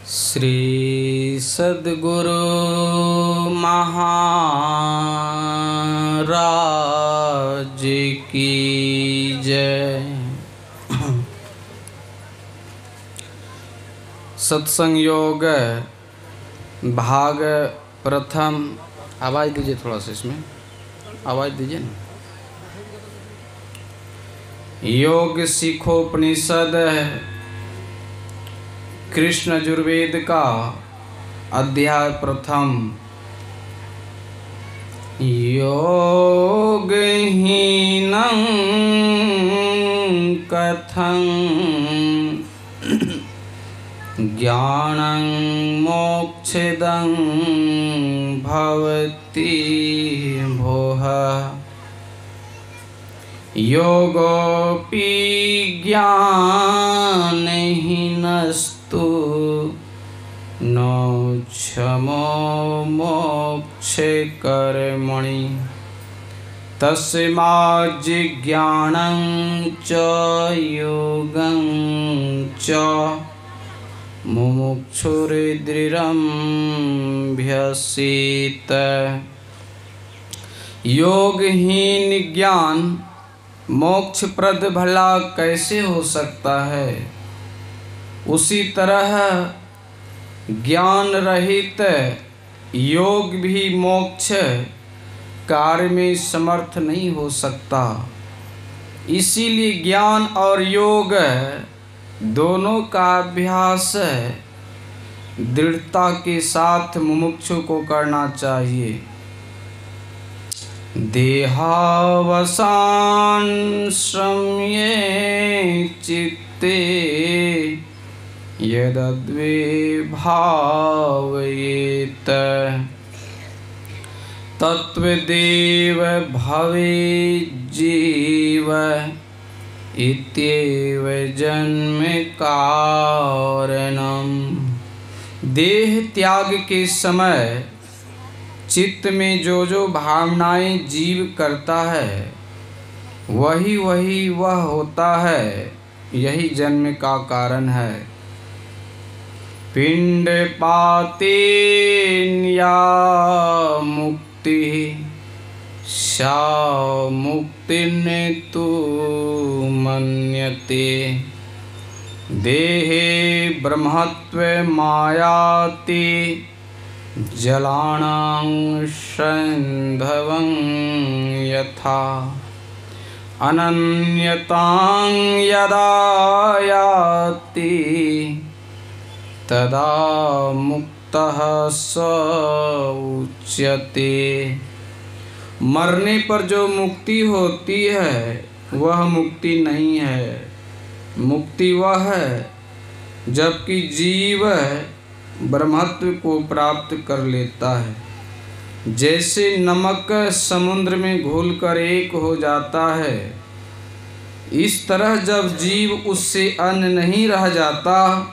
श्री सद्गुरु महाराज की जय। सत्संग योग भाग प्रथम। आवाज़ दीजिए, थोड़ा सा इसमें आवाज़ दीजिए ना। योग सीखोपनिषद कृष्ण यजुर्वेद का अध्याय प्रथम। योगहीनं कथं ज्ञानं मोक्षदं भवति भोः। योगोऽपि ज्ञानहीनस्तु नोक्षमो मोक्षे कर्मणि। तस्माज्ज्ञानं च योगं च मुमुक्षुर्दृढमभ्यसेत। योगहीन ज्ञान मोक्षप्रद भला कैसे हो सकता है, उसी तरह ज्ञान रहित योग भी मोक्ष कार्य में समर्थ नहीं हो सकता। इसीलिए ज्ञान और योग दोनों का अभ्यास दृढ़ता के साथ मुमुक्षु को करना चाहिए। देहावसान श्रम्ये चित्ते यदद्वे भावयेत तत्वदेव भवेज्जीव इत्येव जन्म कारणम। देह त्याग के समय चित्त में जो जो भावनाएं जीव करता है वही वह होता है, यही जन्म का कारण है। पिंड पातेन या मुक्ति सा मुक्तिन तु मन्यते। देहे ब्रह्मत्व मायाति जलानां संधवं यथा। अनन्यतां यदा याति तदा मुक्तः स उच्यते। मरने पर जो मुक्ति होती है वह मुक्ति नहीं है। मुक्ति वह है जबकि जीव ब्रह्मत्व को प्राप्त कर लेता है। जैसे नमक समुद्र में घुलकर एक हो जाता है, इस तरह जब जीव उससे अन्न नहीं रह जाता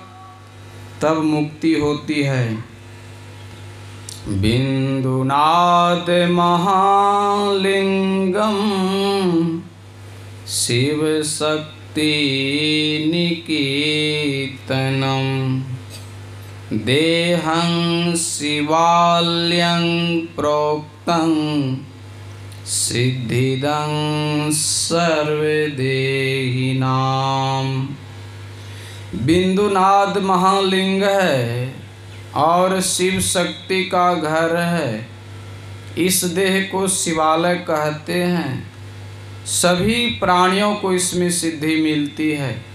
तब मुक्ति होती है। बिंदुनाद महालिंगम शिव शक्ति निकेतनम। देहं शिवाल्यं प्रोक्तं सिद्धिदं सर्वदेहिनां। बिंदुनाद महालिंग है और शिव शक्ति का घर है। इस देह को शिवालय कहते हैं। सभी प्राणियों को इसमें सिद्धि मिलती है।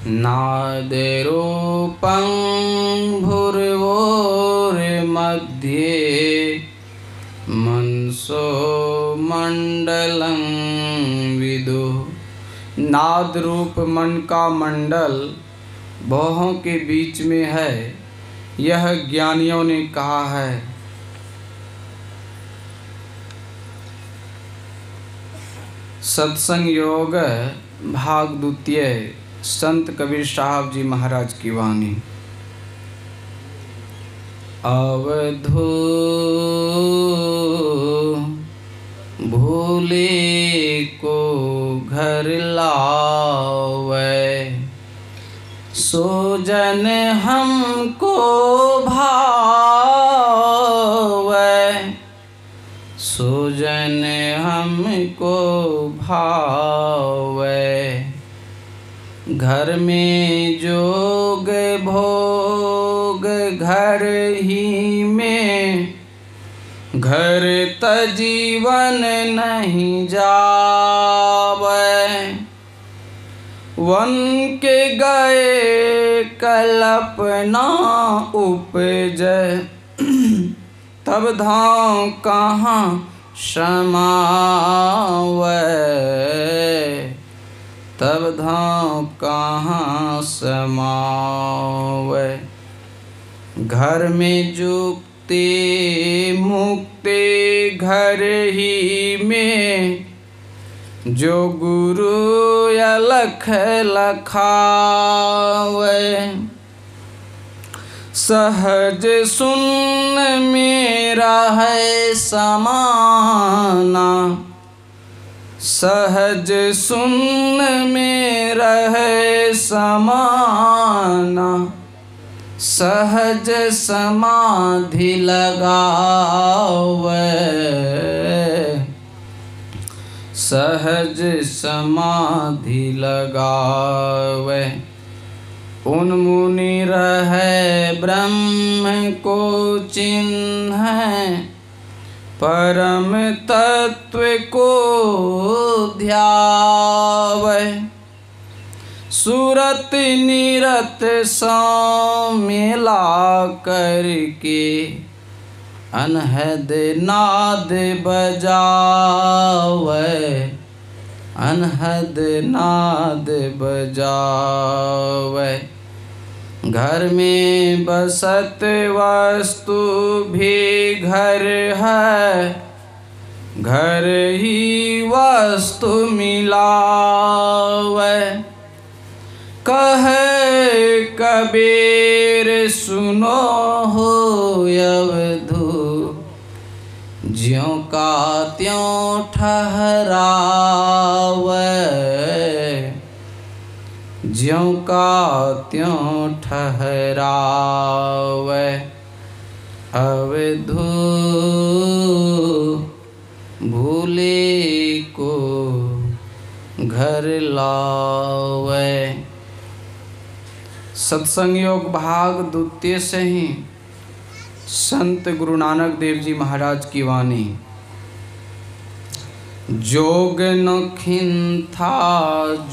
नादेरूपं भूर्भुवोर्मध्ये मनसो मंडलं विदुः। नाद रूप मन का मंडल भौहों के बीच में है, यह ज्ञानियों ने कहा है। सत्संग योग भाग द्वितीय। संत कबीर साहब जी महाराज की वाणी। अवधू भूले को घर लावे सोजन हमको भावै, सोजन हमको भावै। घर में जोग भोग घर ही में, घर तजीवन नहीं जावै। वन के गए कल्पना उपजै, तब धाम कहाँ समावै, तब धाम कहाँ समावै। घर में जुक्ति मुक्ति घर ही में, जो गुरु अलख लखावै। सहज सुन मेरा है समाना, सहज सुन मेरा है समाना। सहज समाधि लगावै, सहज समाधि लगावै। उन्मुनि रहे ब्रह्म को चिन्है, परम तत्व को ध्यावै। सूरत निरत सौ मिला करके, अनहद नाद बजावै, अनहद नाद बजावै। घर में बसत वस्तु भी घर है, घर ही वस्तु मिलावै। कहे कबीर सुनो हो अवधू, ज्यों का त्यों ठहरावै, ज्यों का त्यों ठहरावै। अवधू भूले को घर लावै। सत्संग योग भाग द्वितीय से ही संत गुरु नानक देव जी महाराज की वाणी। जोग न खिंथा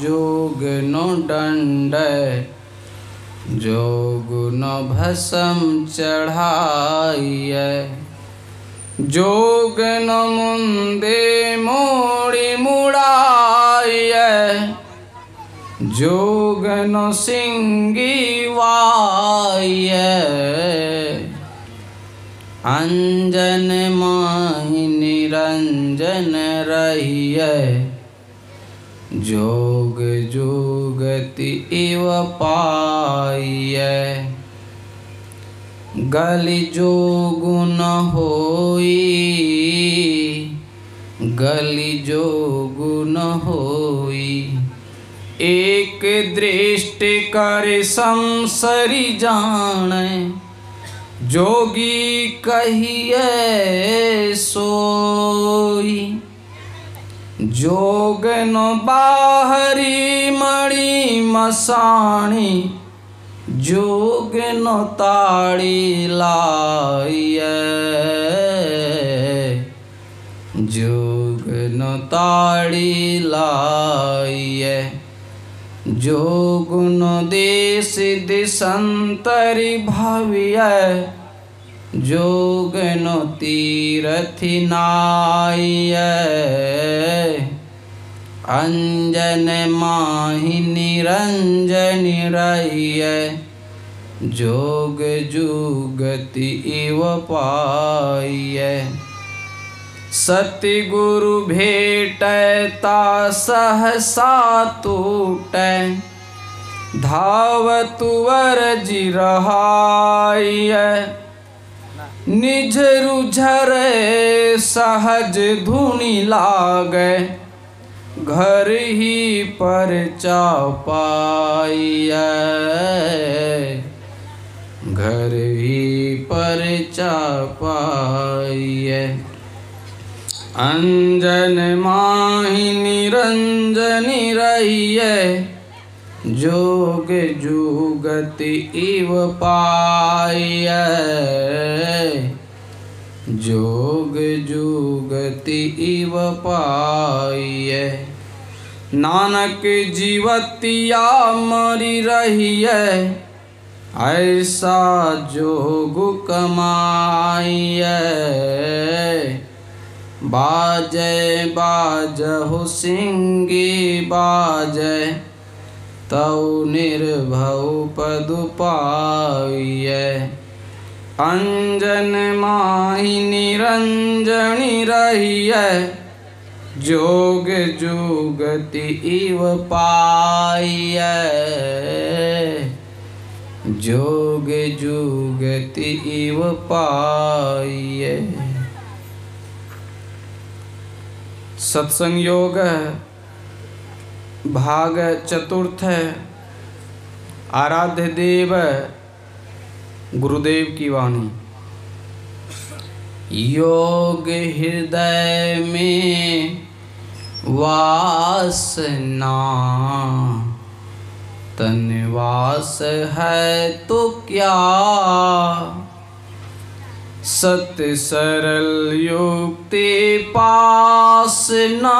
जोग न दंड, जोग न भस्म चढ़ाइए। जोग न मुंदे मोड़ी मुड़ाइए, जोग न सिंगी वाइए। अंजन माहि निरंजन रहिए, जोग जुगति इव पाइए। गलि जोग न होई, गलि जोग न होई। एक दृष्टि कर संसरी जाने, जोगी कहिए सोई। जोग न बाहरी मणि मसाणी, जोग न ताड़ी लाइए। जोग न ताड़ी लाइए। जोग न देश दिशंतरि भवियै, जोग न तीरथि नाइयै। अंजन माहि निरंजन रहियै, जोग जुगति इव पाइयै। सतगुरु भेटै ता सहसा टूटै, धावत वरजि रहाइयै। निज रुझरे सहज धुनि लागै, घर ही पर चापाइए, घर ही पर चापाइए। अंजन माहि निरंजनी रहिए, जोग जुगति इव पाइए, जोग जुगति इव पाइए। नानक जीवतिया मरि रहिए, ऐसा जोग कमाइए। बाजै बाजहु सिंगी बाजै, तौ निर्भव पदु पाइए। अंजन माहि निरंजनी रहिए, जोग जुगति इव पाइए, जोग जुगति इव पाइए। सत्संग योग भाग चतुर्थ। आराध्य देव गुरुदेव की वाणी। योग हृदय में वासना, तनवास है तो क्या, सत्य सरल युक्ति पासना,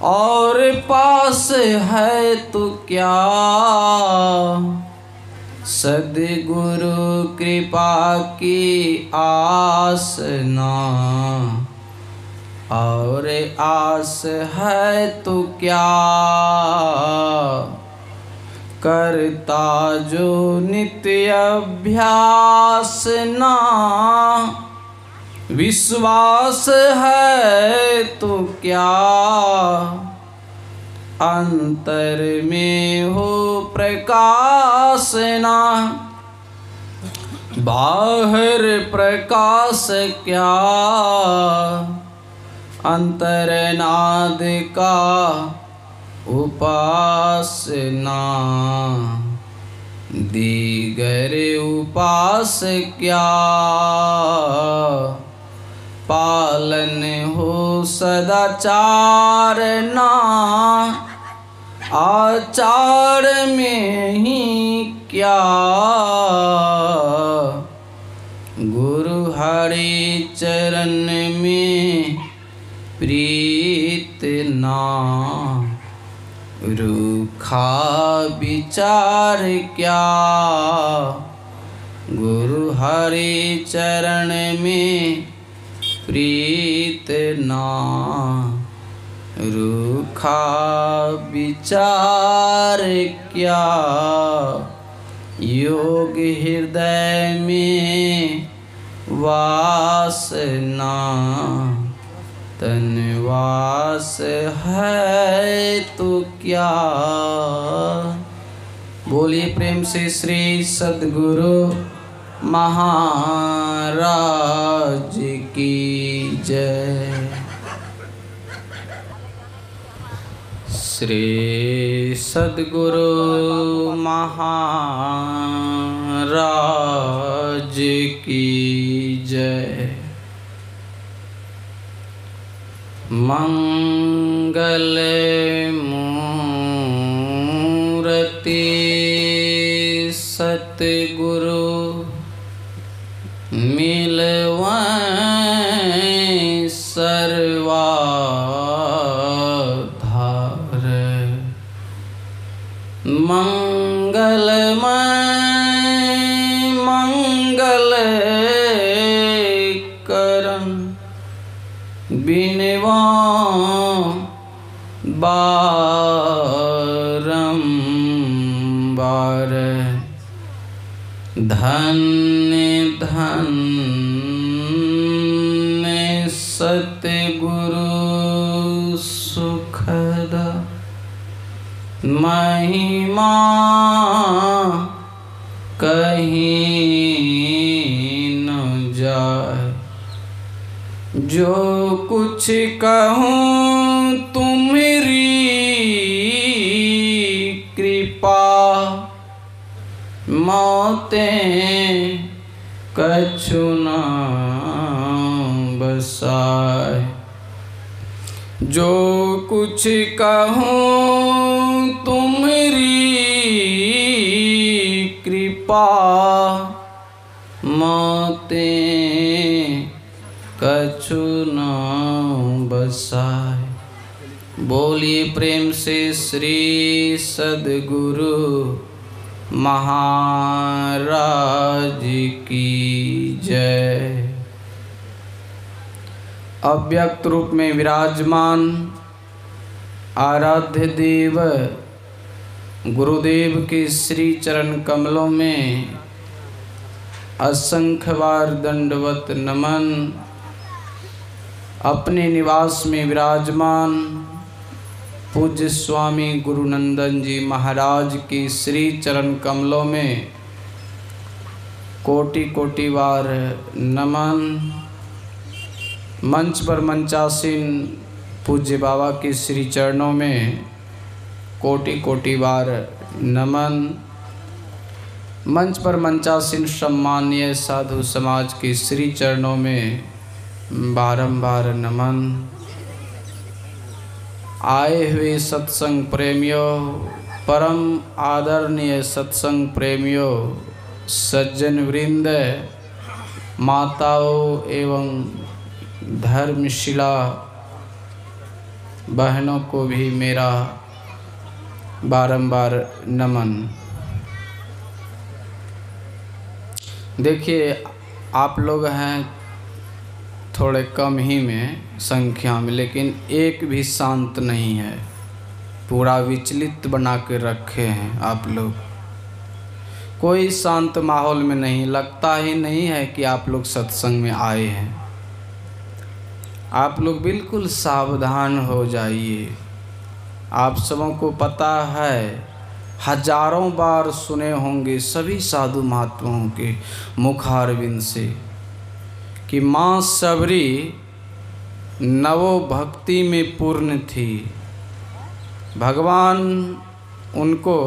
और पास है तो क्या, सद्गुरु कृपा की आसना, और आस है तो क्या, करता जो नित्य अभ्यास ना, विश्वास है तो क्या, अंतर में हो प्रकाश ना, बाहर प्रकाश क्या, अंतरनाद का उपासना, दीगर उपास क्या, पालन हो सदाचार ना, आचार में ही क्या, गुरु हरि चरण में प्रीत ना, रूखा विचार क्या, गुरु हरि चरण में प्रीत ना, रूखा विचार क्या, योग हृदय में वासना, तनवास है तो क्या। बोलिए प्रेम से श्री सद्गुरु महाराज की जय। श्री सद्गुरु महाराज की जय। मंगल मूर्ति सतगुरु मिलवैं सर्वाधार, मंगलमय मंगल करन बिनवा बारंबार, धन्य धन्य सतगुरु सुखदा, महिमा कहीं न जाए। जो कुछ कहूँ तुम्हारी कृपा मोते कछु न बसाए। जो कुछ कहूँ तुम्हारी कृपा मोते कछु न बसाए। बोलिए प्रेम से श्री सद्गुरु महाराज की जय। अव्यक्त रूप में विराजमान आराध्य देव गुरुदेव के श्री चरण कमलों में असंख्य बार दंडवत नमन। अपने निवास में विराजमान पूज्य स्वामी गुरुनंदन जी महाराज की श्री चरण कमलों में कोटि कोटि बार नमन। मंच पर मंचासीन पूज्य बाबा के श्री चरणों में कोटि कोटि बार नमन। मंच पर मंचासीन सम्मानीय साधु समाज के श्री चरणों में बारंबार नमन। आए हुए सत्संग प्रेमियों, परम आदरणीय सत्संग प्रेमियों, सज्जन वृंद, माताओं एवं धर्मशिला बहनों को भी मेरा बारंबार नमन। देखिए, आप लोग हैं थोड़े कम ही में संख्या में, लेकिन एक भी शांत नहीं है। पूरा विचलित बना के रखे हैं आप लोग। कोई शांत माहौल में नहीं, लगता ही नहीं है कि आप लोग सत्संग में आए हैं। आप लोग बिल्कुल सावधान हो जाइए। आप सबों को पता है, हजारों बार सुने होंगे सभी साधु महात्माओं के मुखारविंद से कि माँ सबरी नवो भक्ति में पूर्ण थी। भगवान उनको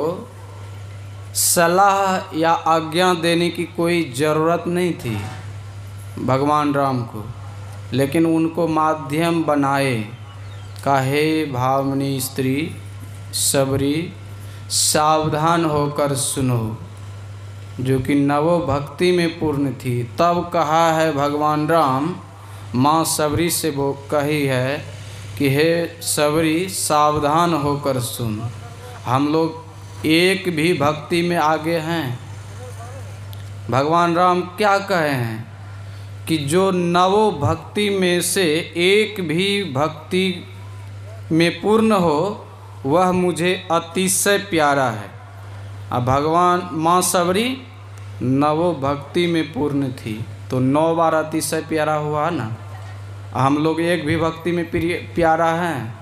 सलाह या आज्ञा देने की कोई ज़रूरत नहीं थी भगवान राम को, लेकिन उनको माध्यम बनाए। काहे भावनी स्त्री सबरी सावधान होकर सुनो, जो कि नवो भक्ति में पूर्ण थी। तब कहा है भगवान राम माँ सबरी से, वो कही है कि हे सबरी सावधान होकर सुन। हम लोग एक भी भक्ति में आगे हैं। भगवान राम क्या कहे हैं कि जो नवो भक्ति में से एक भी भक्ति में पूर्ण हो वह मुझे अतिशय प्यारा है। अब भगवान माँ सबरी नवो भक्ति में पूर्ण थी तो 9 बार अतिशय प्यारा हुआ ना। हम लोग एक भी भक्ति में प्यारा हैं,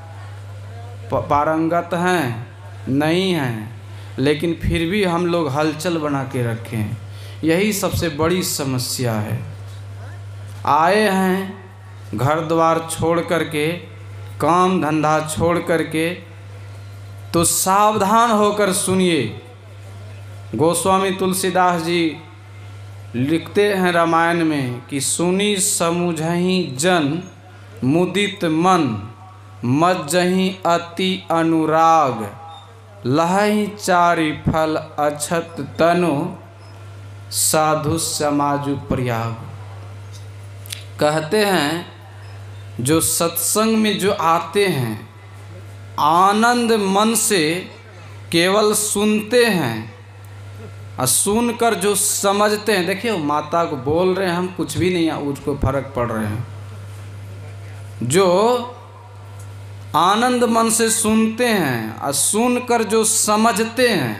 पारंगत हैं नहीं हैं, लेकिन फिर भी हम लोग हलचल बना के रखे हैं। यही सबसे बड़ी समस्या है। आए हैं घर द्वार छोड़ करके, काम धंधा छोड़ करके, तो सावधान होकर सुनिए। गोस्वामी तुलसीदास जी लिखते हैं रामायण में कि सुनी समुझहि जन मुदित मन, मज्जहि अति अनुराग, लहहि चारि फल अछत तनु, साधु समाजु प्रयाग। कहते हैं जो सत्संग में जो आते हैं, आनंद मन से केवल सुनते हैं और सुनकर जो समझते हैं। देखिए, माता को बोल रहे हैं हम, कुछ भी नहीं उसको फर्क पड़ रहे हैं। जो आनंद मन से सुनते हैं और सुनकर जो समझते हैं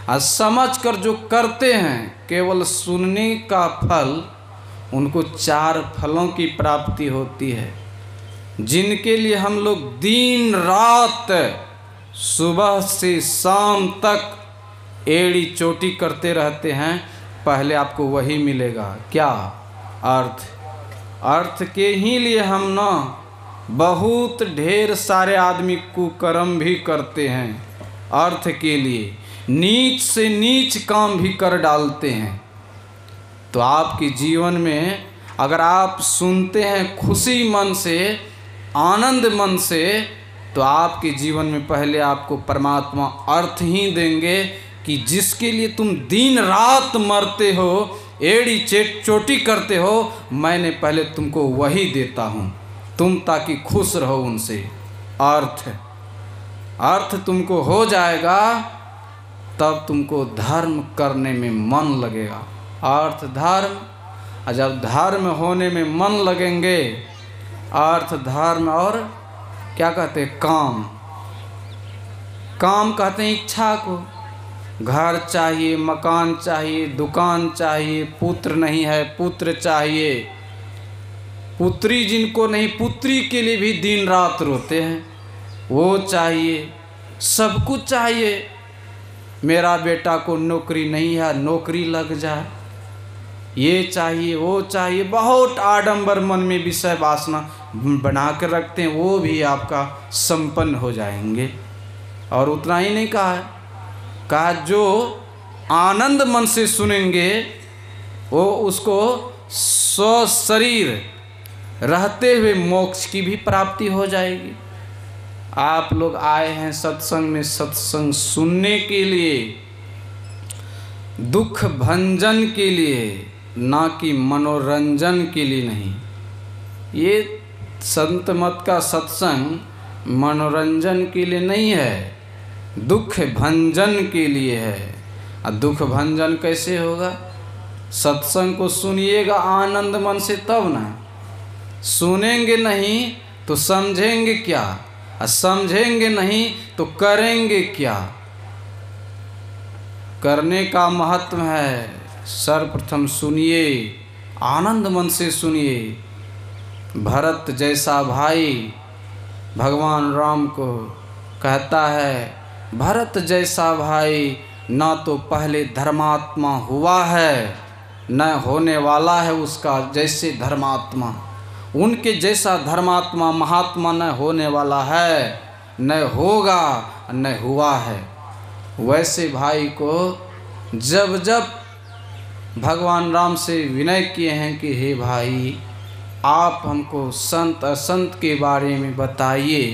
और समझकर जो करते हैं, केवल सुनने का फल उनको 4 फलों की प्राप्ति होती है, जिनके लिए हम लोग दिन रात सुबह से शाम तक एड़ी चोटी करते रहते हैं। पहले आपको वही मिलेगा। क्या? अर्थ के ही लिए हम ना बहुत ढेर सारे आदमी कुकर्म भी करते हैं, अर्थ के लिए नीच से नीच काम भी कर डालते हैं। तो आपके जीवन में अगर आप सुनते हैं खुशी मन से, आनंद मन से, तो आपके जीवन में पहले आपको परमात्मा अर्थ ही देंगे कि जिसके लिए तुम दिन रात मरते हो, एड़ी चोटी करते हो, मैंने पहले तुमको वही देता हूँ, तुम ताकि खुश रहो उनसे। अर्थ तुमको हो जाएगा तब तुमको धर्म करने में मन लगेगा। अर्थ धर्म, और जब धर्म होने में मन लगेंगे, अर्थ धर्म और क्या कहते हैं, काम कहते हैं इच्छा को। घर चाहिए, मकान चाहिए, दुकान चाहिए, पुत्र नहीं है पुत्र चाहिए, पुत्री जिनको नहीं, पुत्री के लिए भी दिन रात रोते हैं, वो चाहिए, सब कुछ चाहिए। मेरा बेटा को नौकरी नहीं है, नौकरी लग जाए, ये चाहिए वो चाहिए, बहुत आडंबर मन में विषय वासना बना कर रखते हैं, वो भी आपका संपन्न हो जाएंगे। और उतना ही नहीं कहा जो आनंद मन से सुनेंगे वो उसको स्व शरीर रहते हुए मोक्ष की भी प्राप्ति हो जाएगी। आप लोग आए हैं सत्संग में सत्संग सुनने के लिए, दुख भंजन के लिए, ना कि मनोरंजन के लिए नहीं। ये संत मत का सत्संग मनोरंजन के लिए नहीं है, दुख भंजन के लिए है। और दुख भंजन कैसे होगा? सत्संग को सुनिएगा आनंद मन से तब ना, सुनेंगे नहीं तो समझेंगे क्या, और समझेंगे नहीं तो करेंगे क्या। करने का महत्व है। सर्वप्रथम सुनिए, आनंद मन से सुनिए। भरत जैसा भाई भगवान राम को कहता है, भरत जैसा भाई ना तो पहले धर्मात्मा हुआ है, न होने वाला है उसका जैसे धर्मात्मा। उनके जैसा धर्मात्मा महात्मा न होने वाला है, न होगा, न हुआ है। वैसे भाई को जब जब भगवान राम से विनय किए हैं कि हे भाई आप हमको संत असंत के बारे में बताइए,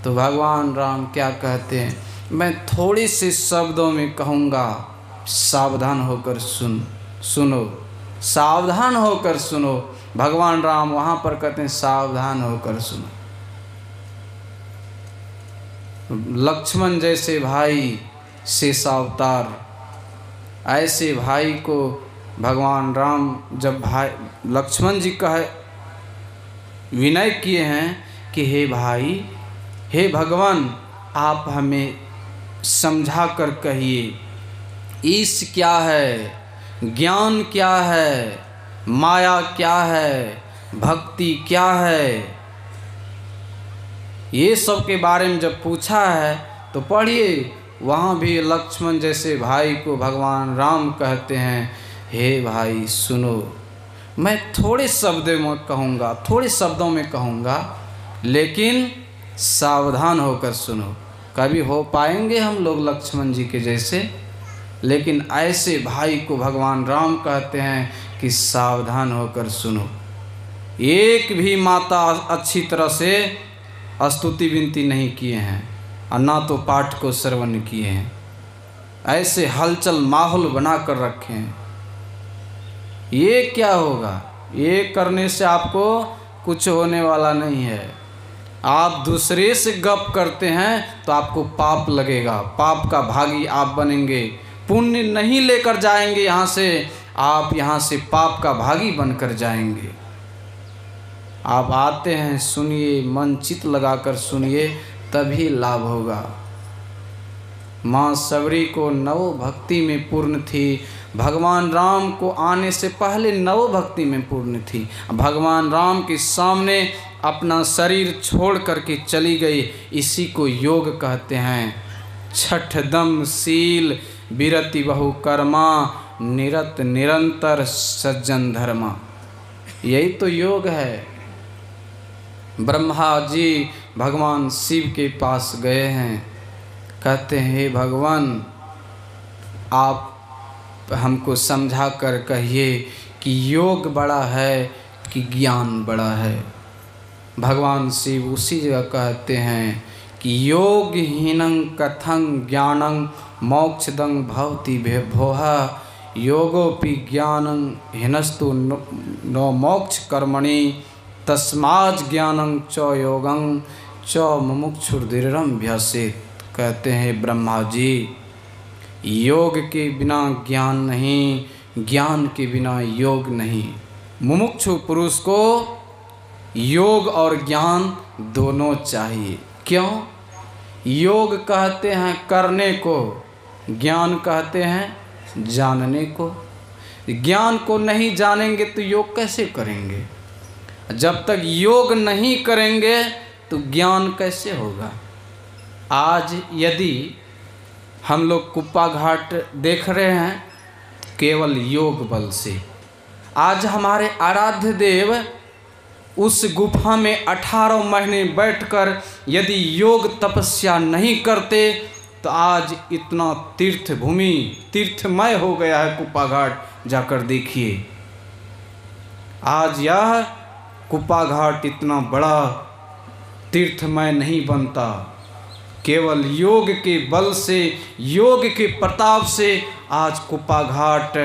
तो भगवान राम क्या कहते हैं, मैं थोड़े से शब्दों में कहूँगा, सावधान होकर सुनो, सावधान होकर सुनो। भगवान राम वहाँ पर कहते हैं सावधान होकर सुनो। लक्ष्मण जैसे भाई शेषावतार, ऐसे भाई को भगवान राम जब भाई लक्ष्मण जी कहे विनय किए हैं कि हे भाई, हे भगवान आप हमें समझा कर कहिए, ईश क्या है, ज्ञान क्या है, माया क्या है, भक्ति क्या है, ये सब के बारे में जब पूछा है तो पढ़िए। वहाँ भी लक्ष्मण जैसे भाई को भगवान राम कहते हैं, हे भाई सुनो, मैं थोड़े शब्दों में कहूँगा, थोड़े शब्दों में कहूँगा, लेकिन सावधान होकर सुनो। कभी हो पाएंगे हम लोग लक्ष्मण जी के जैसे, लेकिन ऐसे भाई को भगवान राम कहते हैं कि सावधान होकर सुनो। एक भी माता अच्छी तरह से स्तुति विनती नहीं किए हैं और ना तो पाठ को श्रवण किए हैं, ऐसे हलचल माहौल बना कर रखे हैं। ये क्या होगा? ये करने से आपको कुछ होने वाला नहीं है। आप दूसरे से गप करते हैं तो आपको पाप लगेगा, पाप का भागी आप बनेंगे, पुण्य नहीं लेकर जाएंगे यहाँ से, आप यहाँ से पाप का भागी बनकर जाएंगे। आप आते हैं, सुनिए, मन चित लगाकर सुनिए, तभी लाभ होगा। माँ सबरी को नव भक्ति में पूर्ण थी, भगवान राम को आने से पहले नव भक्ति में पूर्ण थी। भगवान राम के सामने अपना शरीर छोड़ करके चली गई, इसी को योग कहते हैं। छठ दम शील विरति बहु कर्मा, निरत निरंतर सज्जन धर्मा, यही तो योग है। ब्रह्मा जी भगवान शिव के पास गए हैं, कहते हैं हे भगवान आप हमको समझा कर कहिए कि योग बड़ा है कि ज्ञान बड़ा है। भगवान शिव उसी जगह कहते हैं कि योग हीनं कथं ज्ञानं मोक्षदं भवति भोहा योगोपि ज्ञानं हीनस्तु नो मोक्ष कर्मणि तस्मात् ज्ञानं च योगं च मुमुक्षुर्दृढ़ं भ्यसेत्। कहते हैं ब्रह्मा जी योग के बिना ज्ञान नहीं, ज्ञान के बिना योग नहीं। मुमुक्षु पुरुष को योग और ज्ञान दोनों चाहिए। क्यों? योग कहते हैं करने को, ज्ञान कहते हैं जानने को। ज्ञान को नहीं जानेंगे तो योग कैसे करेंगे? जब तक योग नहीं करेंगे तो ज्ञान कैसे होगा? आज यदि हम लोग कुप्पा घाट देख रहे हैं केवल योग बल से। आज हमारे आराध्य देव उस गुफा में 18 महीने बैठकर यदि योग तपस्या नहीं करते तो आज इतना तीर्थ भूमि तीर्थमय हो गया है। कुप्पा घाट जाकर देखिए, आज यह कुप्पा घाट इतना बड़ा तीर्थमय नहीं बनता। केवल योग के बल से, योग के प्रताप से आज कुप्पा घाट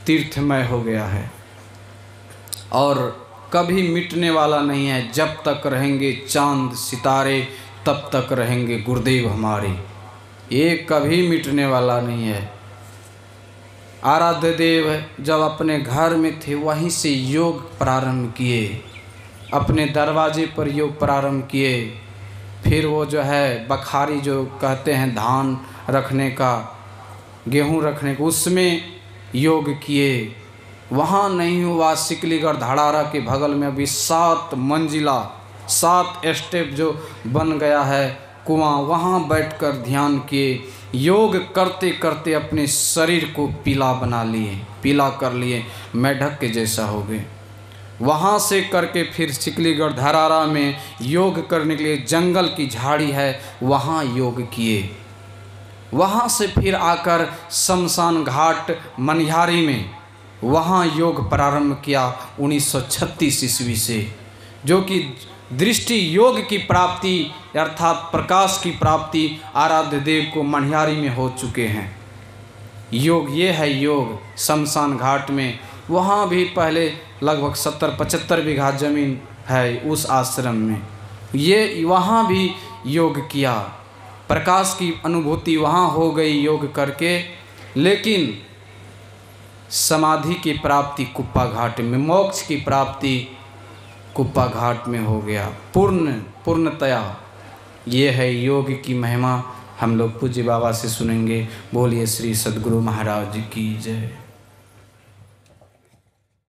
तीर्थमय हो गया है और कभी मिटने वाला नहीं है। जब तक रहेंगे चांद सितारे तब तक रहेंगे गुरुदेव हमारे, ये कभी मिटने वाला नहीं है। आराध्य देव जब अपने घर में थे वहीं से योग प्रारंभ किए, अपने दरवाजे पर योग प्रारंभ किए। फिर वो जो है बखारी जो कहते हैं धान रखने का, गेहूं रखने का, उसमें योग किए। वहाँ नहीं हुआ, सिकलीगढ़ धड़ारा के बगल में अभी 7 मंजिला 7 स्टेप जो बन गया है कुआं, वहाँ बैठकर ध्यान किए। योग करते करते अपने शरीर को पीला बना लिए, पीला कर लिए, मेढक के जैसा हो गए। वहाँ से करके फिर सिकलीगढ़ धड़ारा में योग करने के लिए जंगल की झाड़ी है, वहाँ योग किए। वहाँ से फिर आकर शमशान घाट मनिहारी में वहाँ योग प्रारंभ किया 1936 ईस्वी से, जो कि दृष्टि योग की प्राप्ति अर्थात प्रकाश की प्राप्ति आराध्य देव को मनिहारी में हो चुके हैं। योग ये है योग शमशान घाट में। वहाँ भी पहले लगभग 70-75 बीघा जमीन है उस आश्रम में, ये वहाँ भी योग किया। प्रकाश की अनुभूति वहाँ हो गई योग करके, लेकिन समाधि की प्राप्ति कुप्पा घाट में, मोक्ष की प्राप्ति कुप्पा घाट में हो गया पूर्णतया। ये है योग की महिमा। हम लोग पूज्य बाबा से सुनेंगे। बोलिए श्री सद्गुरु महाराज की जय।